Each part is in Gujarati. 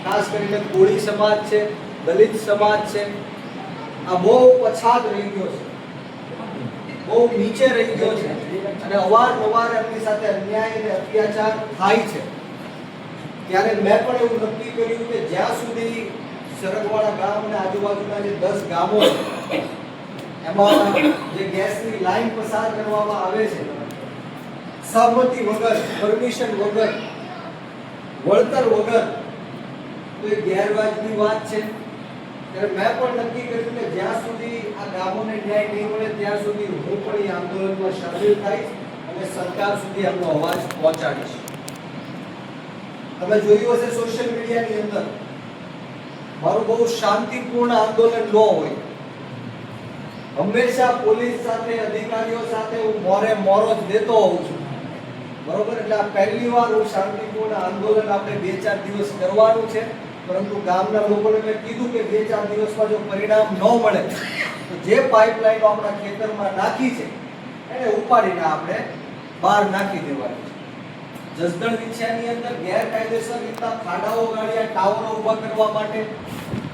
ખાસ કરીને કોળી સમાજ છે, દલિત સમાજ છે, આ બહુ પછાત રહી ગયો છે, બહુ નીચે રહી ગયો છે અને અવારનવાર એમની સાથે અન્યાય અને અત્યાચાર થાય છે. ત્યારે મેં પણ એવું નક્કી કર્યું કે જ્યાં સુધી સરગવાડા ગામ અને આજુબાજુના જે 10 ગામો એમાં જે ગેસની લાઈન પસાર કરવામાં આવે છે સહમતિ વગર, પરમિશન વગર, વળતર વગર, તો એ ગેરવાજબી વાત છે. ત્યારે મેં પણ નક્કી કર્યું કે જ્યાં સુધી આ ગામોને ન્યાય નહીં મળે ત્યાં સુધી હું પણ એ આંદોલનમાં સામેલ થઈશ અને સરકાર સુધી એમનો અવાજ પહોંચાડીશ. તમે જોયું હશે સોશિયલ મીડિયાની અંદર મારું બહુ શાંતિપૂર્ણ આંદોલન ન હોય, હંમેશા પોલીસ સાથે, અધિકારીઓ સાથે હું મોરો જ દેતો હોઉં છું, બરોબર. એટલે આ પહેલી વાર હું શાંતિપૂર્ણ આંદોલન આપણે 2-4 દિવસ કરવાનું છે. પરંતુ ગામના લોકોને મેં કીધું કે 2-4 દિવસમાં જો પરિણામ ન મળે તો જે પાઇપલાઇનો આપણા ખેતરમાં નાખી છે એને ઉપાડીને આપણે બહાર નાખી દેવાની છે. જસદણ વિછિયાની અંદર ગેરકાયદેસર રીતના ખાડાઓ ગાળ્યા, ટાવરો ઊભા કરવા માટે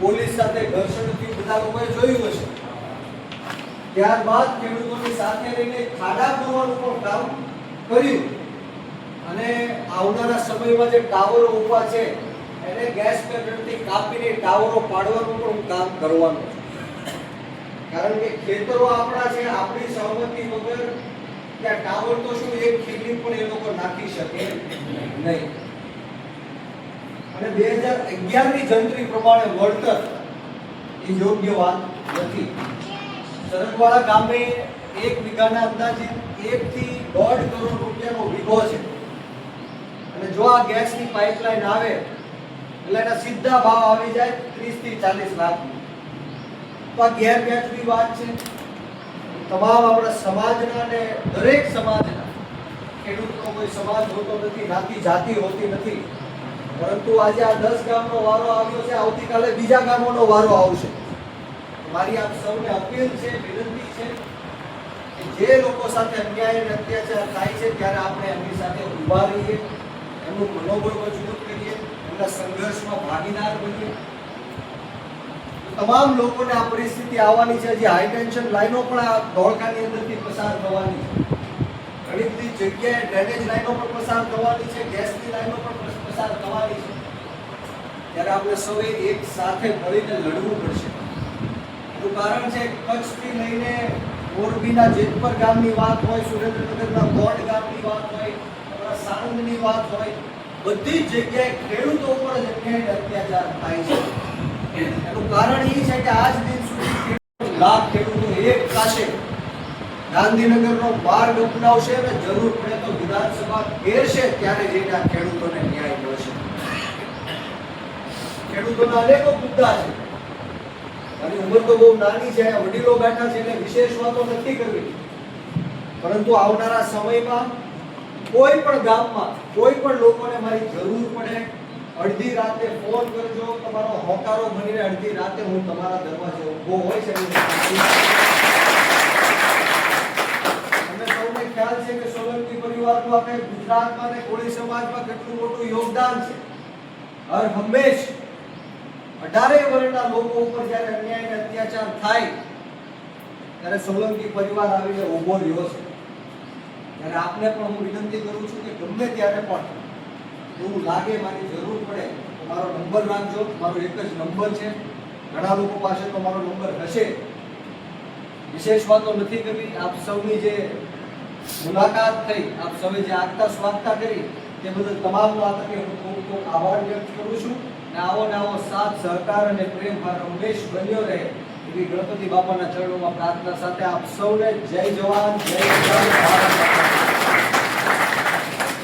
પોલીસ સાથે ઘર્ષણથી બધા લોકોએ જોયું હશે. ત્યારબાદ ખેડૂતોની સાથે રહીને ખાડા પૂરવાનું પણ કામ કર્યું અને આવનારા સમયમાં જે ટાવરો ઊભા છે એને ગેસ પેનલ્ટી કાપીને ટાવરો પાડવાનું પણ કામ કરવાનું છે. કારણ કે ખેતરો આપણા છે, આપણી સહમતિ વગર ત્યાં ટાવર તો શું એક ખીલી પણ એ લોકો નાખી શકે નહીં. અને 2011 ની જંત્રી પ્રમાણે વળતર એ યોગ્ય વાત નથી. સરગવાડા ગામે 1 વીઘાના અંદાજિત 1 થી 1.5 કરોડ રૂપિયાનો વીઘો છે અને જો આ ગેસની પાઇપલાઇન આવે એટલે એના સીધા ભાવ આવી જાય 30 થી 40 લાખ. તો આ ગેરવ્યાજબી વાત છે. તમામ આપણા સમાજના અને દરેક સમાજના, ખેડૂતનો કોઈ સમાજ હોતો નથી, નાતી જાતિ હોતી નથી, પરંતુ આજે આ 10 ગામનો વારો આવ્યો છે, આવતીકાલે બીજા ગામોનો વારો આવશે. મારી આપ સૌને અપીલ છે, વિનંતી છે કે જે લોકો સાથે અન્યાય અને અત્યાચાર થાય છે ત્યારે આપણે એમની સાથે ઊભા રહીએ, એમનું મનોબળ મજબૂત કરીએ, એમના સંઘર્ષમાં ભાગીદાર બનીએ. તમામ લોકોને આ પરિસ્થિતિ આવવાની છે. હજી હાઈ ટેન્શન લાઈનો પણ આ ધોળકાની અંદરથી પસાર થવાની છે, ઘણી બધી જગ્યાએ ડ્રેનેજ લાઈનો પણ પસાર થવાની છે, ગેસની લાઈનો પણ પસાર થવાની છે. ત્યારે આપણે સૌએ એક સાથે મળીને લડવું પડશે. એનું કારણ છે કચ્છથી લઈને મોરબીના જેતપર ગામની વાત હોય, સુરેન્દ્રનગરના ગોંડ ગામની વાત હોય, આપણા સાણંદની વાત હોય, બધી જ જગ્યાએ ખેડૂતો ઉપર જ અન્યાય અત્યાચાર થાય છે. એનું કારણ એ છે કે આજ દિન સુધી લાખ ખેડૂતો એક સાથે ગાંધીનગરનો માર્ગ અપનાવશે અને જરૂર પડે તો વિધાનસભા ઘેરશે ત્યારે જઈને આ ખેડૂતોને ન્યાય મળશે. ખેડૂતોના અનેકો મુદ્દા છે. મારી ઉંમર તો બહુ નાની છે, વડીલો બેઠા છે એટલે વિશેષ વાતો નથી કરવી, પરંતુ આવનારા સમયમાં કોઈ પણ ગામમાં કોઈ પણ લોકોને મારી જરૂર પડે, અડધી રાતે ફોન કરજો, તમારો હોકારો બનીને અડધી રાતે હું તમારા દરવાજે ઊભો હોય છે. તમને સૌને ખ્યાલ છે કે સોલંકી પરિવારનું આપણે ગુજરાતમાં અને કોળી સમાજમાં કેટલું મોટું યોગદાન છે. હર હંમેશ 18 વર્ણના લોકો ઉપર જ્યારે અન્યાય અને અત્યાચાર થાય ત્યારે સોલંકી પરિવાર આવીને ઊભો રહ્યો છે. ત્યારે આપને પણ હું વિનંતી કરું છું કે ગમે ત્યારે પણ એવું લાગે, મારી જરૂર પડે તો મારો નંબર રાખજો. મારો એક જ નંબર છે, ઘણા લોકો પાસે તો મારો નંબર હશે. વિશેષ વાતો નથી કરવી. આપ સૌની જે મુલાકાત થઈ, આપ સૌએ જે આગતા સ્વાગતા કરી તે બદલ તમામનો આ તકે હું ખૂબ ખૂબ આભાર વ્યક્ત કરું છું. અને આવો સાથ સહકાર અને પ્રેમ હંમેશ બન્યો રહે એવી ગણપતિ બાપાના ચરણોમાં પ્રાર્થના સાથે આપ સૌને જય જવાન, જય કિસાન, ભારત માતા.